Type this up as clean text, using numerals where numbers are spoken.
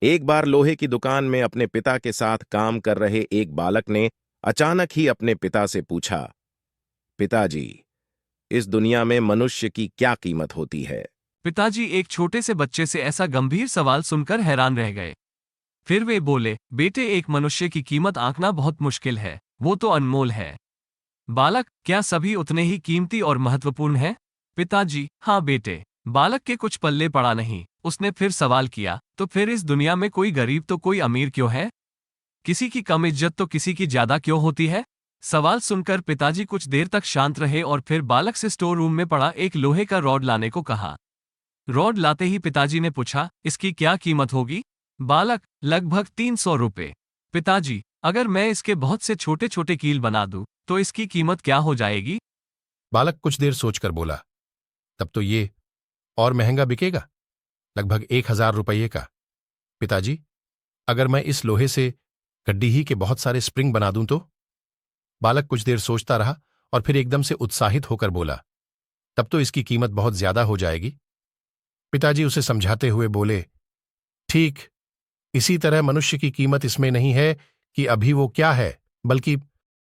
एक बार लोहे की दुकान में अपने पिता के साथ काम कर रहे एक बालक ने अचानक ही अपने पिता से पूछा, पिताजी, इस दुनिया में मनुष्य की क्या कीमत होती है? पिताजी एक छोटे से बच्चे से ऐसा गंभीर सवाल सुनकर हैरान रह गए। फिर वे बोले, बेटे, एक मनुष्य की कीमत आंकना बहुत मुश्किल है, वो तो अनमोल है। बालक, क्या सभी उतने ही कीमती और महत्वपूर्ण हैं? पिताजी, हाँ बेटे। बालक के कुछ पल्ले पड़ा नहीं। उसने फिर सवाल किया, तो फिर इस दुनिया में कोई गरीब तो कोई अमीर क्यों है? किसी की कम इज्जत तो किसी की ज्यादा क्यों होती है? सवाल सुनकर पिताजी कुछ देर तक शांत रहे और फिर बालक से स्टोर रूम में पड़ा एक लोहे का रॉड लाने को कहा। रॉड लाते ही पिताजी ने पूछा, इसकी क्या कीमत होगी? बालक, लगभग 300 रुपए। पिताजी, अगर मैं इसके बहुत से छोटे छोटे कील बना दूं, तो इसकी कीमत क्या हो जाएगी? बालक कुछ देर सोचकर बोला, तब तो ये और महंगा बिकेगा, लगभग 1,000 रुपये का। पिताजी, अगर मैं इस लोहे से गड्डी ही के बहुत सारे स्प्रिंग बना दूं तो? बालक कुछ देर सोचता रहा और फिर एकदम से उत्साहित होकर बोला, तब तो इसकी कीमत बहुत ज्यादा हो जाएगी। पिताजी उसे समझाते हुए बोले, ठीक इसी तरह मनुष्य की कीमत इसमें नहीं है कि अभी वो क्या है, बल्कि